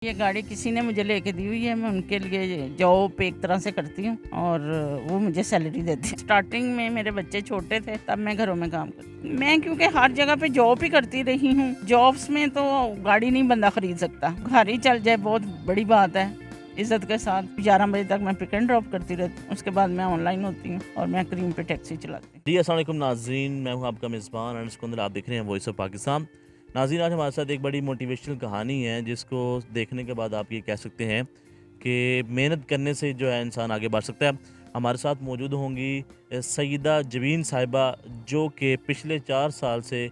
ये गाड़ी किसी ने मुझे लेके दी हुई है। मैं उनके लिए जॉब एक तरह से करती हूँ और वो मुझे सैलरी देते हैं। स्टार्टिंग में मेरे बच्चे छोटे थे तब मैं घरों में काम करती। मैं क्योंकि हर जगह पे जॉब ही करती रही हूँ, जॉब्स में तो गाड़ी नहीं बंदा खरीद सकता, घर ही चल जाए बहुत बड़ी बात है। इज्जत के साथ 11 बजे तक मैं पिक एंड ड्रॉप करती रहती हूँ, उसके बाद मैं ऑनलाइन होती हूँ और मैं क्रीम पे टैक्सी चलाती हूँ। जी अस्सलाम वालेकुम नाज़रीन, मैं हूं आपका मेज़बान अनस कुंदर। आप देख रहे हैं वॉइस ऑफ पाकिस्तान। नाज़रीन, आज हमारे साथ एक बड़ी मोटिवेशनल कहानी है जिसको देखने के बाद आप ये कह सकते हैं कि मेहनत करने से जो है इंसान आगे बढ़ सकता है। हमारे साथ मौजूद होंगी सईदा जबीन साहिबा, जो कि पिछले 4 साल से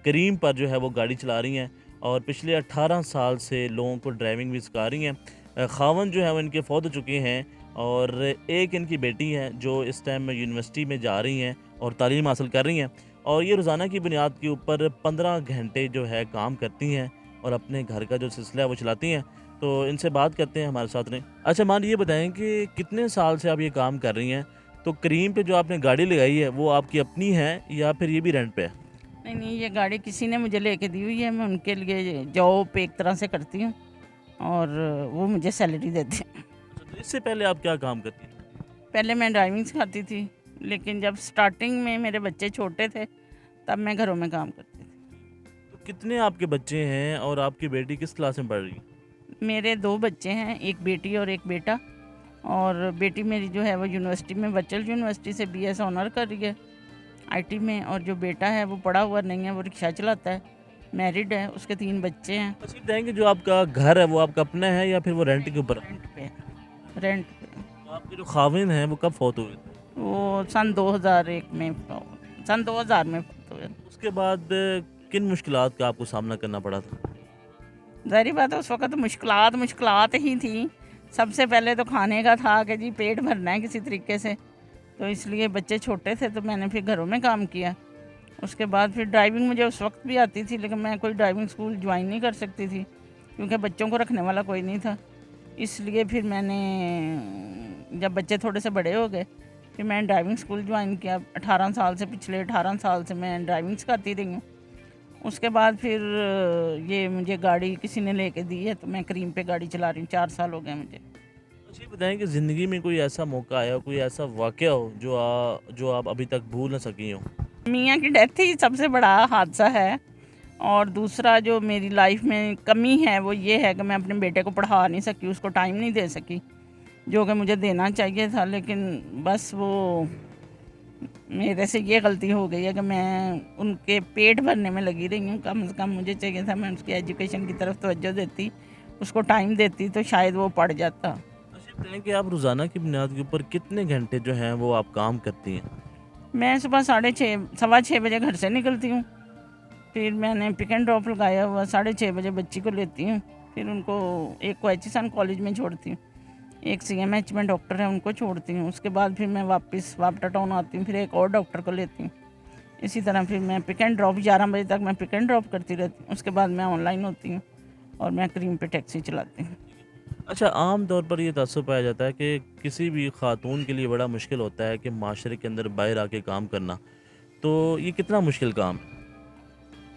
करीम पर जो है वो गाड़ी चला रही हैं और पिछले 18 साल से लोगों को ड्राइविंग भी सिखा रही हैं। खावन जो है वो इनके फ़ौत हो चुके हैं और एक इनकी बेटी है जो इस टाइम यूनिवर्सिटी में जा रही हैं और तालीम हासिल कर रही हैं, और ये रोज़ाना की बुनियाद के ऊपर 15 घंटे जो है काम करती हैं और अपने घर का जो सिलसिला है वो चलाती हैं। तो इनसे बात करते हैं हमारे साथ में। अच्छा मान, ये बताएं कि कितने साल से आप ये काम कर रही हैं? तो करीम पे जो आपने गाड़ी लगाई है वो आपकी अपनी है या फिर ये भी रेंट पे है? नहीं, ये गाड़ी किसी ने मुझे लेके दी हुई है। मैं उनके लिए जॉब एक तरह से करती हूँ और वो मुझे सैलरी देते हैं। तो इससे पहले आप क्या काम करती थी? पहले मैं ड्राइविंग सिखाती थी, लेकिन जब स्टार्टिंग में मेरे बच्चे छोटे थे तब मैं घरों में काम करती थी। तो कितने आपके बच्चे हैं और आपकी बेटी किस क्लास में पढ़ रही है? मेरे 2 बच्चे हैं, एक बेटी और एक बेटा। और बेटी मेरी जो है वो यूनिवर्सिटी में, वर्चुअल यूनिवर्सिटी से बीएस ऑनर कर रही है आईटी में, और जो बेटा है वो पढ़ा हुआ नहीं है, वो रिक्शा चलाता है, मैरिड है, उसके 3 बच्चे हैं। अच्छा, ये बताएंगे जो आपका घर है वो आपका अपना है या फिर वो रेंट के ऊपर है? रेंट पे रेंट पे तो आपके जो खाविन हैं वो कब फौत हुए थे? वो सन 2001 में, सन 2000 में तो उसके बाद किन मुश्किलात का आपको सामना करना पड़ा था? ज़ाहिर बात है उस वक्त मुश्किलात ही थी। सबसे पहले तो खाने का था कि जी पेट भरना है किसी तरीके से, तो इसलिए बच्चे छोटे थे तो मैंने फिर घरों में काम किया। उसके बाद फिर ड्राइविंग मुझे उस वक्त भी आती थी, लेकिन मैं कोई ड्राइविंग स्कूल ज्वाइन नहीं कर सकती थी क्योंकि बच्चों को रखने वाला कोई नहीं था। इसलिए फिर मैंने, जब बच्चे थोड़े से बड़े हो गए, फिर मैंने ड्राइविंग स्कूल ज्वाइन किया। 18 साल से, पिछले 18 साल से मैं ड्राइविंग सिखाती रही हूँ। उसके बाद फिर ये मुझे गाड़ी किसी ने लेके दी है तो मैं क्रीम पे गाड़ी चला रही हूँ। 4 साल हो गए मुझे। अच्छा, ये बताएं कि ज़िंदगी में कोई ऐसा मौका आया हो, कोई ऐसा वाक़या हो जो आप अभी तक भूल ना सकी हो? मियाँ की डेथ ही सबसे बड़ा हादसा है। और दूसरा जो मेरी लाइफ में कमी है वो ये है कि मैं अपने बेटे को पढ़ा नहीं सकी, उसको टाइम नहीं दे सकी जो कि मुझे देना चाहिए था। लेकिन बस वो मेरे से ये गलती हो गई है कि मैं उनके पेट भरने में लगी रही हूँ। कम से कम मुझे चाहिए था मैं उसकी एजुकेशन की तरफ तवज्जो देती, उसको टाइम देती तो शायद वो पढ़ जाता। अच्छा, ये बताएं कि आप रोज़ाना की बुनियाद के ऊपर कितने घंटे जो हैं वो आप काम करती हैं? मैं सुबह 6:30 6:15 बजे घर से निकलती हूँ। फिर मैंने पिक एंड ड्रॉप लगाया हुआ, 6:30 बजे बच्ची को लेती हूँ। फिर उनको, एक को एचएसएन कॉलेज में छोड़ती हूँ, एक सीएमएच में डॉक्टर है उनको छोड़ती हूँ। उसके बाद फिर मैं वापस वापटा टाउन आती हूँ, फिर एक और डॉक्टर को लेती हूँ। इसी तरह फिर मैं पिक एंड ड्रॉप 11 बजे तक मैं पिक एंड ड्रॉप करती रहती हूँ। उसके बाद मैं ऑनलाइन होती हूँ और मैं क्रीम पे टैक्सी चलाती हूँ। अच्छा, आम तौर पर ये तासुब पाया जाता है कि किसी भी खातून के लिए बड़ा मुश्किल होता है कि माशरे के अंदर बाहर आके काम करना। तो ये कितना मुश्किल काम है?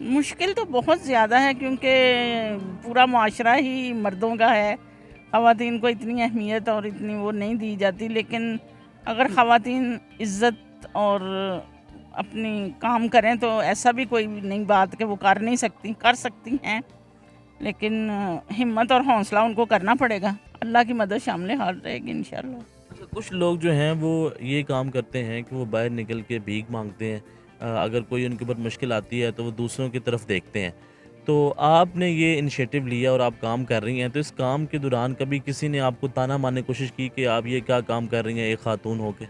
मुश्किल तो बहुत ज़्यादा है क्योंकि पूरा माशरा ही मर्दों का है। ख़वातीन को इतनी अहमियत और इतनी वो नहीं दी जाती, लेकिन अगर ख़वातीन इज़्ज़त और अपनी काम करें तो ऐसा भी कोई नहीं बात कि वो कर नहीं सकती, कर सकती हैं, लेकिन हिम्मत और हौसला उनको करना पड़ेगा। अल्लाह की मदद शामिल हाल रहेगी इंशाल्लाह। अच्छा, कुछ लोग जो हैं वो ये काम करते हैं कि वो बाहर निकल के भीख मांगते हैं। अगर कोई उनके ऊपर मुश्किल आती है तो वो दूसरों की तरफ देखते हैं। तो आपने ये इनिशिएटिव लिया और आप काम कर रही हैं, तो इस काम के दौरान कभी किसी ने आपको ताना मारने की कोशिश की कि आप ये क्या काम कर रही हैं एक खातून होके?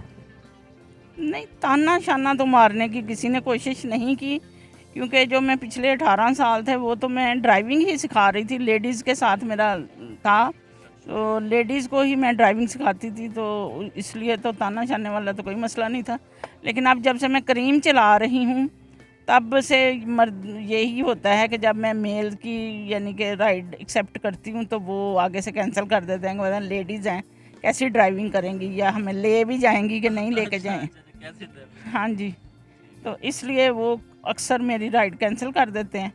नहीं, ताना शाना तो मारने की किसी ने कोशिश नहीं की, क्योंकि जो मैं पिछले 18 साल थे वो तो मैं ड्राइविंग ही सिखा रही थी। लेडीज़ के साथ मेरा था, तो लेडीज़ को ही मैं ड्राइविंग सिखाती थी, तो इसलिए तो ताना शाने वाला तो कोई मसला नहीं था। लेकिन अब जब से मैं करीम चला रही हूँ तब से मर्द यही होता है कि जब मैं मेल की यानी कि राइड एक्सेप्ट करती हूँ तो वो आगे से कैंसिल कर देते हैं कि मतलब लेडीज़ हैं कैसी ड्राइविंग करेंगी, या हमें ले भी जाएंगी कि नहीं लेके जाएं। कैसे ड्राइवर? हाँ जी, तो इसलिए वो अक्सर मेरी राइड कैंसिल कर देते हैं।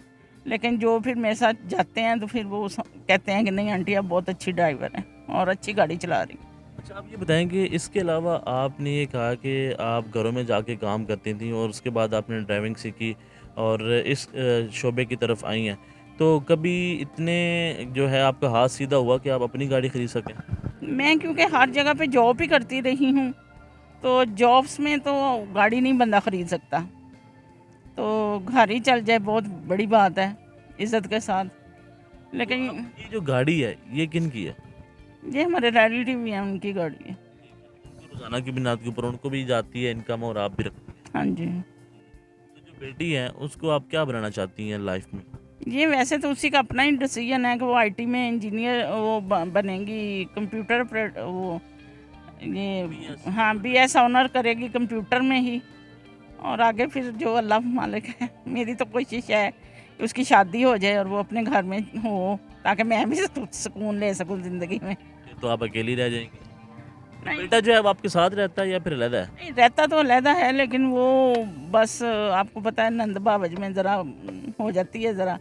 लेकिन जो फिर मेरे साथ जाते हैं तो फिर वो कहते हैं कि नहीं आंटी आप बहुत अच्छी ड्राइवर हैं और अच्छी गाड़ी चला रही हैं। अच्छा, आप ये बताएँ कि इसके अलावा आपने ये कहा कि आप घरों में जाके काम करती थीं और उसके बाद आपने ड्राइविंग सीखी और इस शोबे की तरफ आई हैं। तो कभी इतने जो है आपका हाथ सीधा हुआ कि आप अपनी गाड़ी खरीद सकें? मैं क्योंकि हर जगह पे जॉब ही करती रही हूँ, तो जॉब्स में तो गाड़ी नहीं बंदा ख़रीद सकता, तो घर ही चल जाए बहुत बड़ी बात है इज़्ज़त के साथ। तो लेकिन अब ये जो गाड़ी है, ये किनकी है? ये हमारे रिलेटिव हैं, उनकी गाड़ी है। उनकी रोज़ाना की बुनियाद के ऊपर उनको भी जाती है इनकम और आप भी रखती हैं। हाँ जी। तो जो बेटी है, उसको आप क्या बनाना चाहती हैं लाइफ में? ये वैसे तो उसी का अपना ही डिसीजन है कि वो आईटी में इंजीनियर वो बनेगी, कंप्यूटर वो ये बीएस हाँ बीएस ऑनर करेगी कंप्यूटर में ही, और आगे फिर जो अल्लाह मालिक है। मेरी तो कोशिश है कि उसकी शादी हो जाए और वो अपने घर में हो, ताकि मैं भी सुकून ले सकूँ ज़िंदगी में। फिर तो आप अकेली रह जाएँगी। तो नहीं बेटा जो है अब आपके साथ रहता है या फिर अलग है? नहीं, रहता तो अलहदा है, लेकिन वो बस आपको पता है नंद बाबज में ज़रा हो जाती है ज़रा,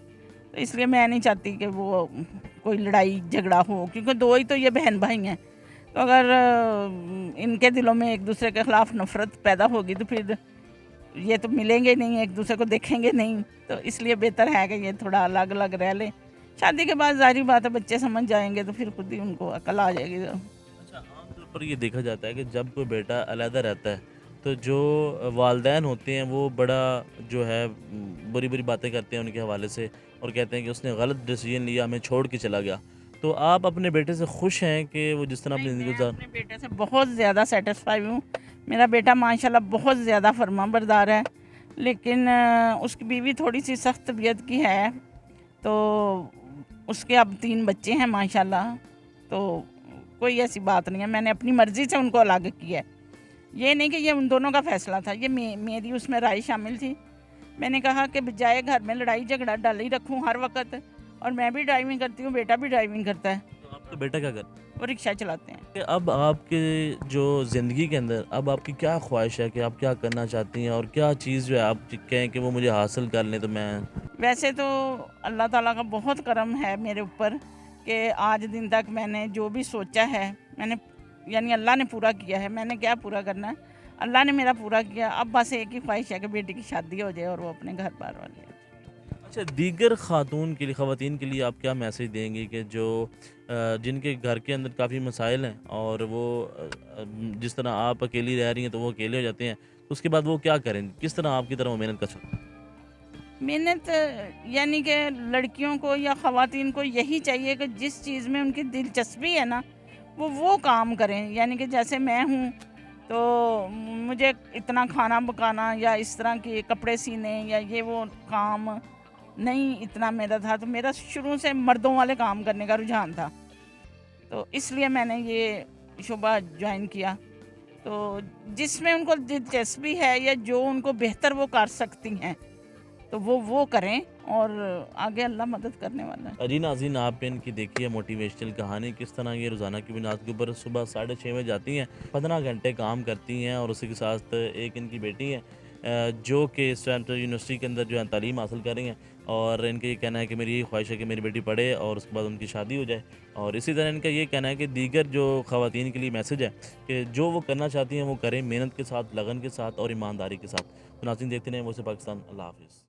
तो इसलिए मैं नहीं चाहती कि वो कोई लड़ाई झगड़ा हो, क्योंकि दो ही तो ये बहन भाई हैं। तो अगर इनके दिलों में एक दूसरे के ख़िलाफ़ नफ़रत पैदा होगी तो फिर ये तो मिलेंगे नहीं, एक दूसरे को देखेंगे नहीं, तो इसलिए बेहतर है कि ये थोड़ा अलग अलग रह लें। शादी के बाद ज़ाहिर बात है बच्चे समझ जाएंगे तो फिर खुद ही उनको अकल आ जाएगी। अच्छा, आमतौर पर ये देखा जाता है कि जब कोई बेटा अलहदा रहता है, तो जो वालिदैन होते हैं वो बड़ा जो है बुरी-बुरी बातें करते हैं उनके हवाले से और कहते हैं कि उसने गलत डिसीज़न लिया, हमें छोड़ के चला गया। तो आप अपने बेटे से खुश हैं कि वो जिस तरह अपनी नहीं, ज़िंदगी मैं गुज़ार अपने बेटे से बहुत ज़्यादा सेटिस्फाई हूँ। मेरा बेटा माशाल्लाह बहुत ज़्यादा फरमाबरदार है, लेकिन उसकी बीवी थोड़ी सी सख्त तबीयत की है, तो उसके अब 3 बच्चे हैं माशाल्लाह, तो कोई ऐसी बात नहीं है। मैंने अपनी मर्ज़ी से उनको अलग किया है। ये नहीं कि ये उन दोनों का फ़ैसला था, ये मेरी उसमें राय शामिल थी। मैंने कहा कि बजाय घर में लड़ाई झगड़ा डाल ही रखूँ हर वक्त, और मैं भी ड्राइविंग करती हूँ, बेटा भी ड्राइविंग करता है, तो आपका बेटा क्या करता है? वो रिक्शा चलाते हैं। कि अब आपके जो ज़िंदगी के अंदर अब आपकी क्या ख्वाहिश है कि आप क्या करना चाहती हैं और क्या चीज़ जो है आप कहें कि वो मुझे हासिल कर लें तो मैं वैसे तो अल्लाह ताला का बहुत करम है मेरे ऊपर कि आज दिन तक मैंने जो भी सोचा है मैंने यानी अल्लाह ने पूरा किया है। मैंने क्या पूरा करना है, अल्लाह ने मेरा पूरा किया। अब बस एक ही ख्वाहिश है कि बेटी की शादी हो जाए और वो अपने घर बार वाले हो जाए। अच्छा, दीगर ख़ातून के लिए ख़वातीन के लिए आप क्या मैसेज देंगे कि जो जिनके घर के अंदर काफ़ी मसाइल हैं और वो जिस तरह आप अकेली रह रही हैं तो वो अकेले हो जाते हैं, तो उसके बाद वो क्या करें? किस तरह आपकी तरह वो मेहनत कर सकते हैं? मेहनत यानी कि लड़कियों को या ख़वातीन को यही चाहिए कि जिस चीज़ में उनकी दिलचस्पी है ना वो काम करें। यानी कि जैसे मैं हूँ तो मुझे इतना खाना पकाना या इस तरह के कपड़े सीने या ये वो काम नहीं इतना मेरा था, तो मेरा शुरू से मर्दों वाले काम करने का रुझान था, तो इसलिए मैंने ये शोबा ज्वाइन किया। तो जिसमें उनको दिलचस्पी है या जो उनको बेहतर वो कर सकती हैं तो वो करें, और आगे अल्लाह मदद करने वाला है। जी नाज़रीन, आपने इनकी देखी है मोटिवेशनल कहानी, किस तरह ये रोज़ाना की बुनियाद के ऊपर सुबह 6:30 बजे जाती हैं, 15 घंटे काम करती हैं और उसी के साथ एक इनकी बेटी है जो कि इस टाइम तो यूनिवर्सिटी के अंदर जो है तालीम हासिल कर रही हैं और इनका ये कहना है कि मेरी ये ख्वाहिश है कि मेरी बेटी पढ़े और उसके बाद उनकी शादी हो जाए। और इसी तरह इनका ये कहना है कि दीगर जो ख़वातीन के लिए मैसेज है कि जो वो करना चाहती हैं वो करें, मेहनत के साथ, लगन के साथ और ईमानदारी के साथ। तो नाज़रीन, देखते रहें वॉइस ऑफ पाकिस्तान। अल्लाह हाफ़िज़।